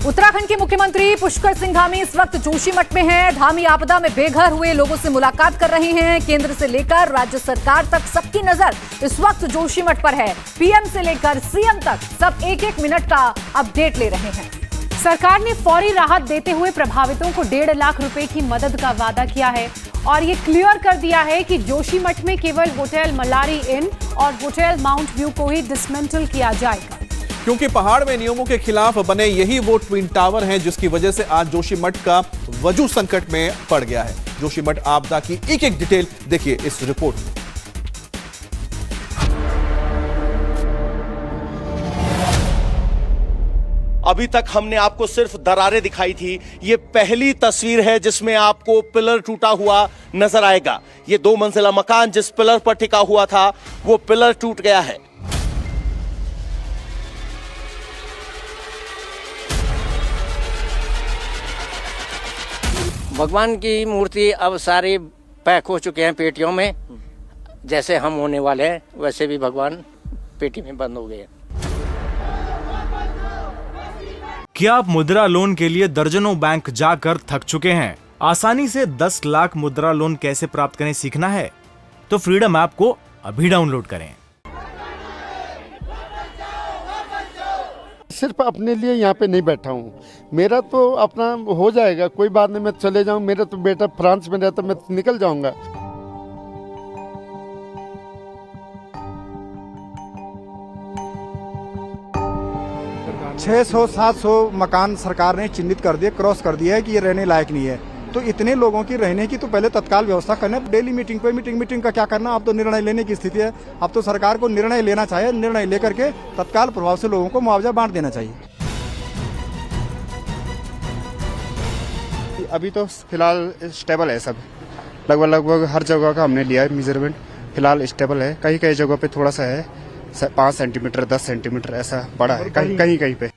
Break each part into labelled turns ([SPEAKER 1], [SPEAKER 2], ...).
[SPEAKER 1] उत्तराखंड के मुख्यमंत्री पुष्कर सिंह धामी इस वक्त जोशीमठ में हैं। धामी आपदा में बेघर हुए लोगों से मुलाकात कर रहे हैं। केंद्र से लेकर राज्य सरकार तक सबकी नजर इस वक्त जोशीमठ पर है। पीएम से लेकर सीएम तक सब एक एक मिनट का अपडेट ले रहे हैं।
[SPEAKER 2] सरकार ने फौरी राहत देते हुए प्रभावितों को 1.5 लाख रुपए की मदद का वादा किया है और ये क्लियर कर दिया है कि जोशीमठ में केवल होटल मलारी इन और होटल माउंट व्यू को ही डिसमेंटल किया जाएगा,
[SPEAKER 3] क्योंकि पहाड़ में नियमों के खिलाफ बने यही वो ट्विन टावर हैं जिसकी वजह से आज जोशीमठ का वजूद संकट में पड़ गया है। जोशीमठ आपदा की एक एक डिटेल देखिए इस रिपोर्ट में।
[SPEAKER 4] अभी तक हमने आपको सिर्फ दरारें दिखाई थी। ये पहली तस्वीर है जिसमें आपको पिलर टूटा हुआ नजर आएगा। ये 2 मंजिला मकान जिस पिलर पर टिका हुआ था वो पिलर टूट गया है।
[SPEAKER 5] भगवान की मूर्ति अब सारी पैक हो चुके हैं पेटियों में। जैसे हम होने वाले हैं वैसे भी भगवान पेटी में बंद हो गए हैं।
[SPEAKER 6] क्या आप मुद्रा लोन के लिए दर्जनों बैंक जाकर थक चुके हैं? आसानी से 10 लाख मुद्रा लोन कैसे प्राप्त करें सीखना है तो फ्रीडम ऐप को अभी डाउनलोड करें।
[SPEAKER 7] सिर्फ अपने लिए यहाँ पे नहीं बैठा हूँ, मेरा तो अपना हो जाएगा, कोई बात नहीं, मैं चले जाऊँ। मेरा तो बेटा फ्रांस में रहता, मैं निकल जाऊँगा।
[SPEAKER 8] 600-700 मकान सरकार ने चिन्हित कर दिए, क्रॉस कर दिया है कि ये रहने लायक नहीं है। तो इतने लोगों की रहने की तो पहले तत्काल व्यवस्था करना। डेली मीटिंग पे मीटिंग का क्या करना, अब तो निर्णय लेने की स्थिति है। अब तो सरकार को निर्णय लेना चाहिए, निर्णय लेकर के तत्काल प्रभाव से लोगों को मुआवजा बांट देना चाहिए।
[SPEAKER 9] अभी तो फिलहाल स्टेबल है सब, लगभग हर जगह का हमने लिया है मेजरमेंट। फिलहाल स्टेबल है, कहीं जगह पे थोड़ा सा है 5 सेंटीमीटर 10 सेंटीमीटर ऐसा बड़ा है कहीं पे।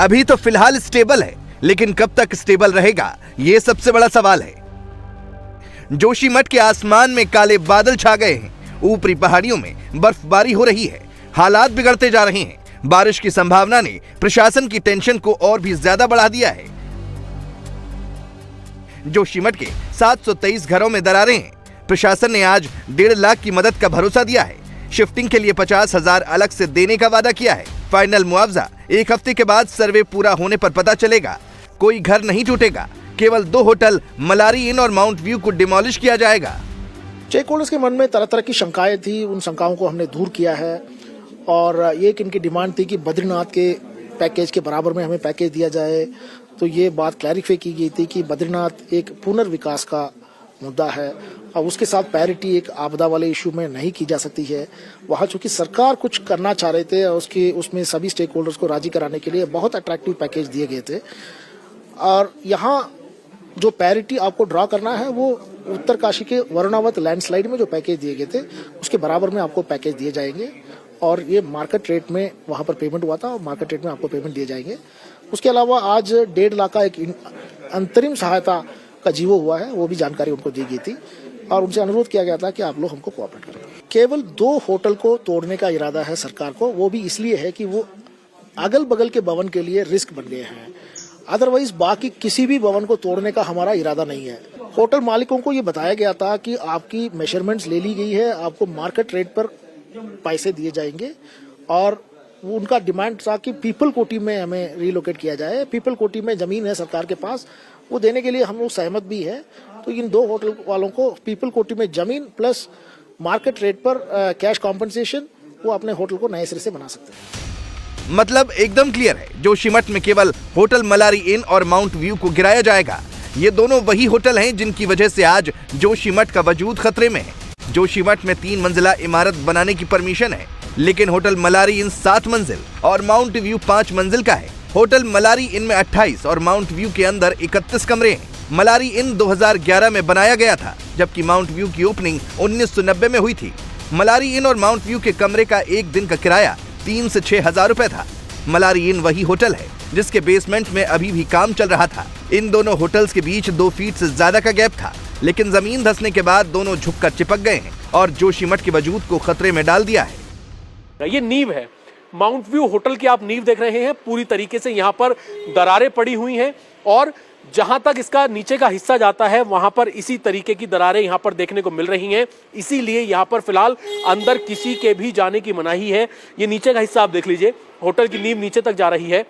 [SPEAKER 10] अभी तो फिलहाल स्टेबल है, लेकिन कब तक स्टेबल रहेगा ये सबसे बड़ा सवाल है। जोशीमठ के आसमान में काले बादल छा गए हैं। ऊपरी पहाड़ियों में बर्फबारी हो रही है। हालात बिगड़ते जा रहे हैं। बारिश की संभावना ने प्रशासन की टेंशन को और भी ज्यादा बढ़ा दिया है। जोशीमठ के 723 घरों में दरारें हैं। प्रशासन ने आज 1.5 लाख की मदद का भरोसा दिया है। शिफ्टिंग के लिए 50,000 अलग से देने का वादा किया है। फाइनल मुआवजा 1 हफ्ते के बाद सर्वे पूरा होने पर पता चलेगा। कोई घर नहीं टूटेगा, केवल 2 होटल मलारी इन और माउंट व्यू को डिमोलिश किया जाएगा।
[SPEAKER 11] स्टेक होल्डर्स के मन में तरह तरह की शंकाएं थी, उन शंकाओं को हमने दूर किया है और एक इनकी डिमांड थी कि बद्रीनाथ के पैकेज के बराबर में हमें पैकेज दिया जाए। तो ये बात क्लैरिफाई की गई थी कि बद्रीनाथ एक पुनर्विकास का मुद्दा है और उसके साथ पैरिटी एक आपदा वाले इशू में नहीं की जा सकती है। वहाँ चूंकि सरकार कुछ करना चाह रहे थे, उसमें सभी स्टेक होल्डर्स को राजी कराने के लिए बहुत अट्रैक्टिव पैकेज दिए गए थे। और यहाँ जो पैरिटी आपको ड्रॉ करना है वो उत्तरकाशी के वरुणावत लैंडस्लाइड में जो पैकेज दिए गए थे उसके बराबर में आपको पैकेज दिए जाएंगे और ये मार्केट रेट में वहाँ पर पेमेंट हुआ था और मार्केट रेट में आपको पेमेंट दिए जाएंगे। उसके अलावा आज 1.5 लाख का एक अंतरिम सहायता का जीवो हुआ है, वो भी जानकारी उनको दी गई थी और उनसे अनुरोध किया गया था कि आप लोग हमको कोऑपरेट करें। केवल 2 होटल को तोड़ने का इरादा है सरकार को, वो भी इसलिए है कि वो अगल बगल के भवन के लिए रिस्क बन गए हैं। अदरवाइज बाकी किसी भी भवन को तोड़ने का हमारा इरादा नहीं है। होटल मालिकों को ये बताया गया था कि आपकी मेजरमेंट्स ले ली गई है, आपको मार्केट रेट पर पैसे दिए जाएंगे और उनका डिमांड था कि पीपल कोटी में हमें रिलोकेट किया जाए। पीपल कोटी में जमीन है सरकार के पास, वो देने के लिए हम लोग सहमत भी है। तो इन 2 होटल वालों को पीपल कोटी में जमीन प्लस मार्केट रेट पर कैश कॉम्पनसेशन, वो अपने होटल को नए सिरे से बना सकते हैं।
[SPEAKER 10] मतलब एकदम क्लियर है, जोशीमठ में केवल होटल मलारी इन और माउंट व्यू को गिराया जाएगा। ये दोनों वही होटल हैं जिनकी वजह से आज जोशीमठ का वजूद खतरे में है। जोशीमठ में 3 मंजिला इमारत बनाने की परमिशन है, लेकिन होटल मलारी इन 7 मंजिल और माउंट व्यू 5 मंजिल का है। होटल मलारी इन में 28 और माउंट व्यू के अंदर 31 कमरे हैं। मलारी इन 2011 में बनाया गया था, जबकि माउंट व्यू की ओपनिंग 1990 में हुई थी। मलारी इन और माउंट व्यू के कमरे का एक दिन का किराया 3 से 6 हजार रुपए था। मलारी इन वही होटल है जिसके बेसमेंट में अभी भी काम चल रहा था। इन दोनों होटल्स के बीच 2 फीट से ज्यादा का गैप था, लेकिन जमीन धंसने के बाद दोनों झुककर चिपक गए हैं और जोशीमठ के वजूद को खतरे में डाल दिया है।
[SPEAKER 12] ये नींव है माउंट व्यू होटल की आप नींव देख रहे हैं, पूरी तरीके से यहां पर दरारें पड़ी हुई हैं और जहां तक इसका नीचे का हिस्सा जाता है वहां पर इसी तरीके की दरारें यहां पर देखने को मिल रही हैं। इसीलिए यहां पर फिलहाल अंदर किसी के भी जाने की मनाही है। ये नीचे का हिस्सा आप देख लीजिए, होटल की नींव नीचे तक जा रही है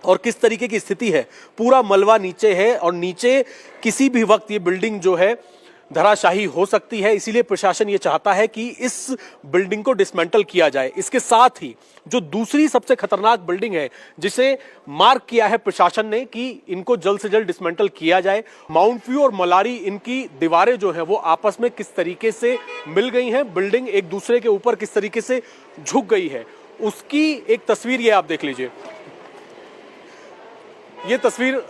[SPEAKER 12] और किस तरीके की स्थिति है। पूरा मलबा नीचे है और नीचे किसी भी वक्त ये बिल्डिंग जो है धराशाही हो सकती है। इसीलिए प्रशासन ये चाहता है कि इस बिल्डिंग को डिसमेंटल किया जाए। इसके साथ ही जो दूसरी सबसे खतरनाक बिल्डिंग है जिसे मार्क किया है प्रशासन ने कि इनको जल्द से जल्द डिसमेंटल किया जाए। माउंट व्यू और मलारी, इनकी दीवारें जो है वो आपस में किस तरीके से मिल गई हैं, बिल्डिंग एक दूसरे के ऊपर किस तरीके से झुक गई है, उसकी एक तस्वीर ये आप देख लीजिए। ये तस्वीर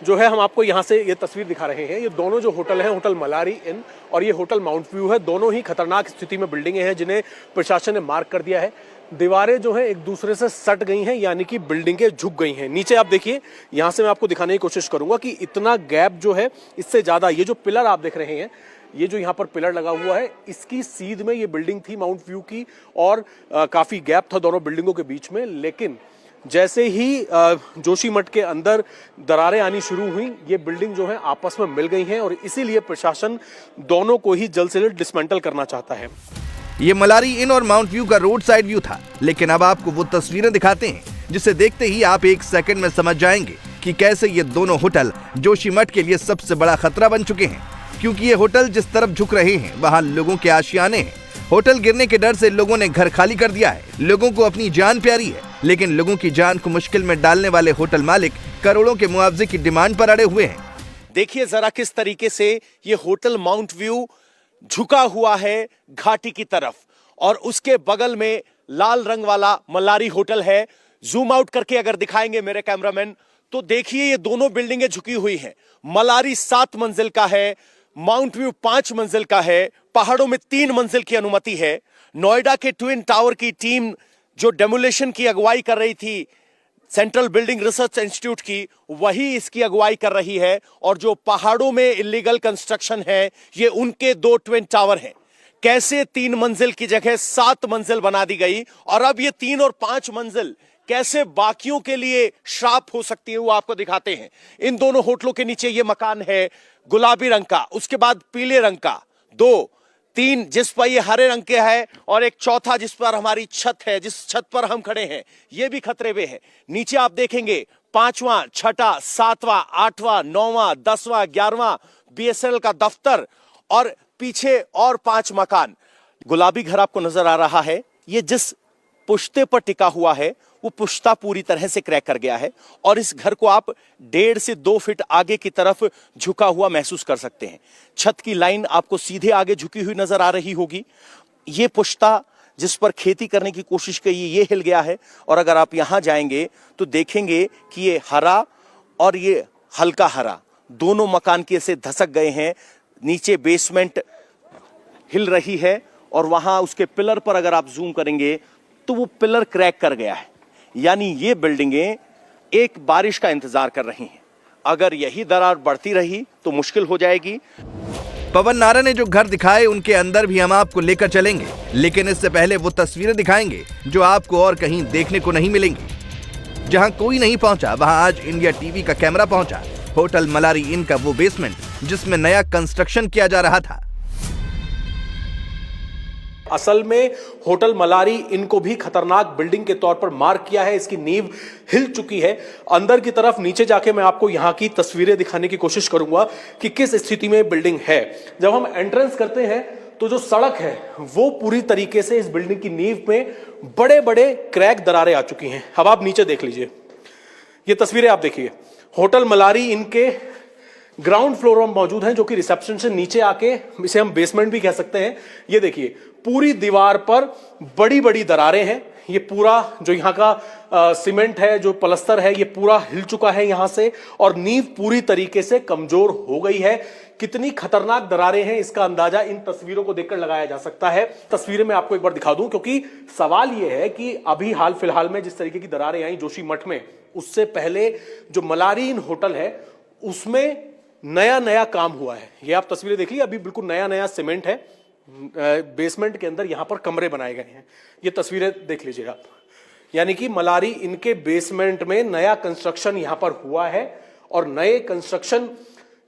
[SPEAKER 12] जो है हम आपको यहां से ये तस्वीर दिखा रहे हैं। ये दोनों जो होटल हैं, होटल मलारी इन और ये होटल माउंट व्यू है, दोनों ही खतरनाक स्थिति में बिल्डिंगें हैं जिन्हें प्रशासन ने मार्क कर दिया है। दीवारें जो हैं एक दूसरे से सट गई हैं, यानी कि बिल्डिंगें झुक गई हैं। नीचे आप देखिए, यहां से मैं आपको दिखाने की कोशिश करूंगा कि इतना गैप जो है इससे ज्यादा, ये जो पिलर आप देख रहे हैं, ये जो यहाँ पर पिलर लगा हुआ है, इसकी सीध में ये बिल्डिंग थी माउंट व्यू की और काफी गैप था दोनों बिल्डिंगों के बीच में। लेकिन जैसे ही जोशीमठ के अंदर दरारें आनी शुरू हुई, ये बिल्डिंग जो है आपस में मिल गई हैं और इसीलिए प्रशासन दोनों को ही जल्द से जल्द डिसमेंटल करना चाहता है।
[SPEAKER 10] ये मलारी इन और माउंट व्यू का रोड साइड व्यू था, लेकिन अब आपको वो तस्वीरें दिखाते हैं जिसे देखते ही आप एक सेकंड में समझ जाएंगे कि कैसे ये दोनों होटल जोशीमठ के लिए सबसे बड़ा खतरा बन चुके हैं। क्योंकि ये होटल जिस तरफ झुक रहे हैं वहाँ लोगों के आशियाने हैं। होटल गिरने के डर से लोगों ने घर खाली कर दिया है। लोगों को अपनी जान प्यारी है, लेकिन लोगों की जान को मुश्किल में डालने वाले होटल मालिक करोड़ों के मुआवजे की डिमांड पर अड़े हुए हैं।
[SPEAKER 4] देखिए जरा किस तरीके से ये होटल माउंट व्यू झुका हुआ है घाटी की तरफ और उसके बगल में लाल रंग वाला मलारी होटल है। जूम आउट करके अगर दिखाएंगे मेरे कैमरामैन तो देखिए ये दोनों बिल्डिंगें झुकी हुई हैं। मलारी 7 मंजिल का है, माउंट व्यू 5 मंजिल का है, पहाड़ों में 3 मंजिल की अनुमति है। नोएडा के ट्विन टावर की टीम जो डेमोलेशन की अगुवाई कर रही थी सेंट्रल बिल्डिंग रिसर्च इंस्टीट्यूट की, वही इसकी अगुवाई कर रही है। और जो पहाड़ों में इलीगल कंस्ट्रक्शन है ये उनके 2 ट्विन टावर हैं। कैसे 3 मंजिल की जगह 7 मंजिल बना दी गई और अब ये 3 और 5 मंजिल कैसे बाकियों के लिए श्राप हो सकती है वो आपको दिखाते हैं। इन दोनों होटलों के नीचे ये मकान है गुलाबी रंग का, उसके बाद पीले रंग का, 2, 3 जिस पर ये हरे रंग के है और एक चौथा जिस पर हमारी छत है, जिस छत पर हम खड़े हैं, ये भी खतरे में है। नीचे आप देखेंगे 5वां, 6वां, 7वां, 8वां, 9वां, 10वां, 11वां BSNL का दफ्तर और पीछे और 5 मकान। गुलाबी घर आपको नजर आ रहा है, ये जिस पुश्ते पर टिका हुआ है वो पुश्ता पूरी तरह से क्रैक कर गया है और इस घर को आप 1.5 से 2 फीट आगे की तरफ झुका हुआ महसूस कर सकते हैं। छत की लाइन आपको सीधे आगे झुकी हुई नजर आ रही होगी। ये पुश्ता जिस पर खेती करने की कोशिश की ये हिल गया है और अगर आप यहां जाएंगे तो देखेंगे कि ये हरा और ये हल्का हरा दोनों मकान के से धसक गए हैं। नीचे बेसमेंट हिल रही है और वहां उसके पिलर पर अगर आप जूम करेंगे तो वो पिलर क्रैक कर गया है। यानी ये बिल्डिंगें एक बारिश का इंतजार कर रही हैं। अगर यही दरार बढ़ती रही तो मुश्किल हो जाएगी।
[SPEAKER 10] पवन नारा ने जो घर दिखाए उनके अंदर भी हम आपको लेकर चलेंगे, लेकिन इससे पहले वो तस्वीरें दिखाएंगे जो आपको और कहीं देखने को नहीं मिलेंगी। जहां कोई नहीं पहुंचा वहां आज इंडिया टीवी का कैमरा पहुंचा। होटल मलारी इन का वो बेसमेंट जिसमें नया कंस्ट्रक्शन किया जा रहा था।
[SPEAKER 12] असल में होटल मलारी इनको भी खतरनाक बिल्डिंग के तौर पर मार्क किया है। इसकी नींव हिल चुकी है। अंदर की तरफ नीचे जाके मैं आपको यहां की तस्वीरें दिखाने की कोशिश करूंगा कि किस स्थिति में बिल्डिंग है। जब हम एंट्रेंस करते हैं तो जो सड़क है वो पूरी तरीके से इस बिल्डिंग की नींव में बड़े बड़े क्रैक दरारें आ चुकी हैं। अब आप नीचे देख लीजिए, ये तस्वीरें आप देखिए। होटल मलारी इनके ग्राउंड फ्लोर में मौजूद हैं, जो कि रिसेप्शन से नीचे आके, इसे हम बेसमेंट भी कह सकते हैं। ये देखिए पूरी दीवार पर बड़ी बड़ी दरारें हैं। ये पूरा जो यहाँ का सीमेंट है, जो पलस्तर है, ये पूरा हिल चुका है यहां से और नींव पूरी तरीके से कमजोर हो गई है। कितनी खतरनाक दरारें हैं इसका अंदाजा इन तस्वीरों को देखकर लगाया जा सकता है। तस्वीरें मैं आपको एक बार दिखा दूं, क्योंकि सवाल यह है कि अभी हाल फिलहाल में जिस तरीके की दरारें आई जोशीमठ में, उससे पहले जो मलारी इन होटल है उसमें नया नया काम हुआ है। ये आप तस्वीरें देख लीजिए, अभी बिल्कुल नया नया सीमेंट है। बेसमेंट के अंदर यहां पर कमरे बनाए गए हैं। ये तस्वीरें देख लीजिए आप। यानी कि मलारी इनके बेसमेंट में नया कंस्ट्रक्शन यहां पर हुआ है और नए कंस्ट्रक्शन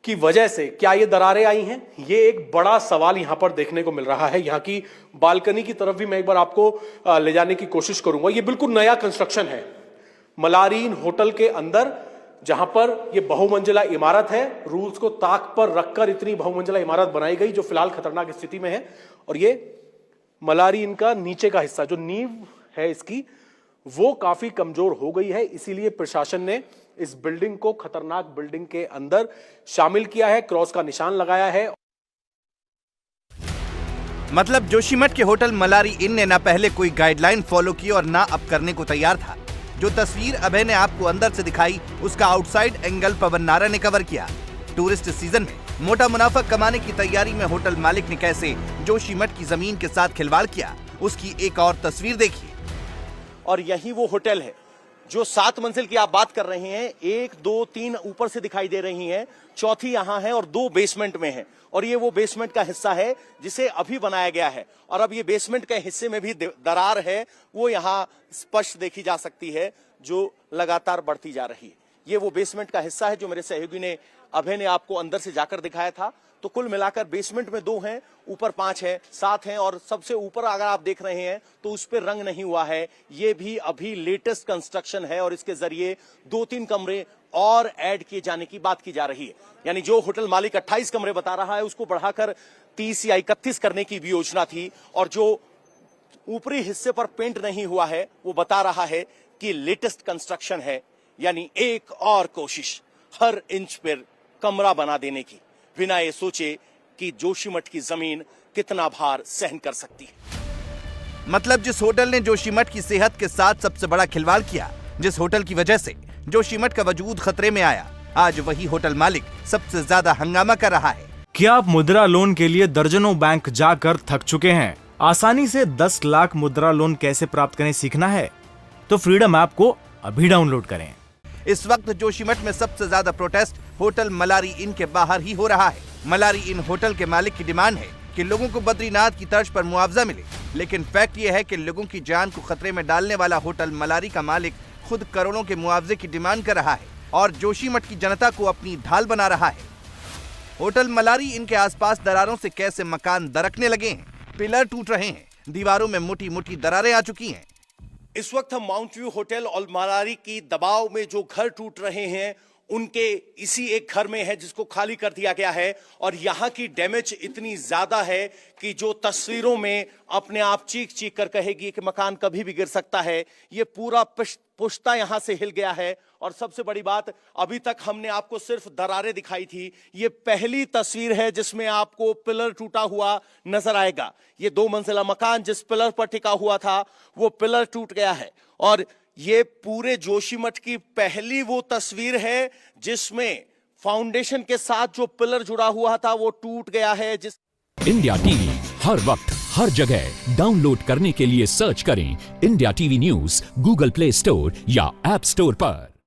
[SPEAKER 12] की वजह से क्या ये दरारें आई हैं, ये एक बड़ा सवाल यहां पर देखने को मिल रहा है। यहां की बालकनी की तरफ भी मैं एक बार आपको ले जाने की कोशिश करूंगा। ये बिल्कुल नया कंस्ट्रक्शन है मलारी इन होटल के अंदर, जहां पर ये बहुमंजिला इमारत है। रूल्स को ताक पर रखकर इतनी बहुमंजिला इमारत बनाई गई जो फिलहाल खतरनाक स्थिति में है। और ये मलारी इनका नीचे का हिस्सा जो नींव है इसकी, वो काफी कमजोर हो गई है, इसीलिए प्रशासन ने इस बिल्डिंग को खतरनाक बिल्डिंग के अंदर शामिल किया है, क्रॉस का निशान लगाया है।
[SPEAKER 10] मतलब जोशीमठ के होटल मलारी इन ने ना पहले कोई गाइडलाइन फॉलो की और ना अब करने को तैयार था। जो तस्वीर अभय ने आपको अंदर से दिखाई, उसका आउटसाइड एंगल पवन नारा ने कवर किया। टूरिस्ट सीजन में मोटा मुनाफा कमाने की तैयारी में होटल मालिक ने कैसे जोशीमठ की जमीन के साथ खिलवाड़ किया, उसकी एक और तस्वीर देखिए।
[SPEAKER 4] और यही वो होटल है जो 7 मंजिल की आप बात कर रहे हैं, 1, 2, 3 ऊपर से दिखाई दे रही हैं, चौथी यहां है और 2 बेसमेंट में है। और ये वो बेसमेंट का हिस्सा है जिसे अभी बनाया गया है। और अब ये बेसमेंट के हिस्से में भी दरार है, वो यहां स्पष्ट देखी जा सकती है, जो लगातार बढ़ती जा रही है। ये वो बेसमेंट का हिस्सा है जो मेरे सहयोगी ने अभय ने आपको अंदर से जाकर दिखाया था। तो कुल मिलाकर बेसमेंट में 2 हैं, ऊपर 5 है, 7 हैं और सबसे ऊपर अगर आप देख रहे हैं तो उस पर रंग नहीं हुआ है। ये भी अभी लेटेस्ट कंस्ट्रक्शन है और इसके जरिए 2-3 कमरे और ऐड किए जाने की बात की जा रही है। यानी जो होटल मालिक 28 कमरे बता रहा है उसको बढ़ाकर 30 या 31 करने की भी योजना थी। और जो ऊपरी हिस्से पर पेंट नहीं हुआ है वो बता रहा है कि लेटेस्ट कंस्ट्रक्शन है। यानी एक और कोशिश हर इंच पर कमरा बना देने की, बिना ये सोचे कि जोशीमठ की जमीन कितना भार सहन कर सकती है।
[SPEAKER 10] मतलब जिस होटल ने जोशीमठ की सेहत के साथ सबसे बड़ा खिलवाड़ किया, जिस होटल की वजह से जोशीमठ का वजूद खतरे में आया, आज वही होटल मालिक सबसे ज्यादा हंगामा कर रहा है।
[SPEAKER 6] क्या आप मुद्रा लोन के लिए दर्जनों बैंक जाकर थक चुके हैं? आसानी से 10 लाख मुद्रा लोन कैसे प्राप्त करें सीखना है? तो फ्रीडम ऐप को अभी डाउनलोड करें।
[SPEAKER 10] इस वक्त जोशीमठ में सबसे ज्यादा प्रोटेस्ट होटल मलारी इन के बाहर ही हो रहा है। मलारी इन होटल के मालिक की डिमांड है कि लोगों को बद्रीनाथ की तर्ज पर मुआवजा मिले, लेकिन फैक्ट ये है कि लोगों की जान को खतरे में डालने वाला होटल मलारी का मालिक खुद करोड़ों के मुआवजे की डिमांड कर रहा है और जोशीमठ की जनता को अपनी ढाल बना रहा है। होटल मलारी इनके आसपास दरारों से कैसे मकान दरकने लगे हैं, पिलर टूट रहे हैं, दीवारों में मोटी मोटी दरारें आ चुकी हैं।
[SPEAKER 4] इस वक्त हम माउंट व्यू होटल और मलारी की दबाव में जो घर टूट रहे हैं उनके इसी एक घर में है जिसको खाली कर दिया गया है। और यहाँ की डैमेज इतनी ज्यादा है कि जो तस्वीरों में अपने आप चीख चीख कर कहेगी कि मकान कभी भी गिर सकता है। ये पूरा पुश्ता यहाँ से हिल गया है। और सबसे बड़ी बात, अभी तक हमने आपको सिर्फ दरारें दिखाई थी, ये पहली तस्वीर है जिसमें आपको पिलर टूटा हुआ नजर आएगा। ये 2 मंजिला मकान जिस पिलर पर टिका हुआ था वो पिलर टूट गया है। और ये पूरे जोशीमठ की पहली वो तस्वीर है जिसमें फाउंडेशन के साथ जो पिलर जुड़ा हुआ था वो टूट गया है।
[SPEAKER 13] इंडिया टीवी हर वक्त हर जगह डाउनलोड करने के लिए सर्च करें India TV news Google play store या ऐप स्टोर पर।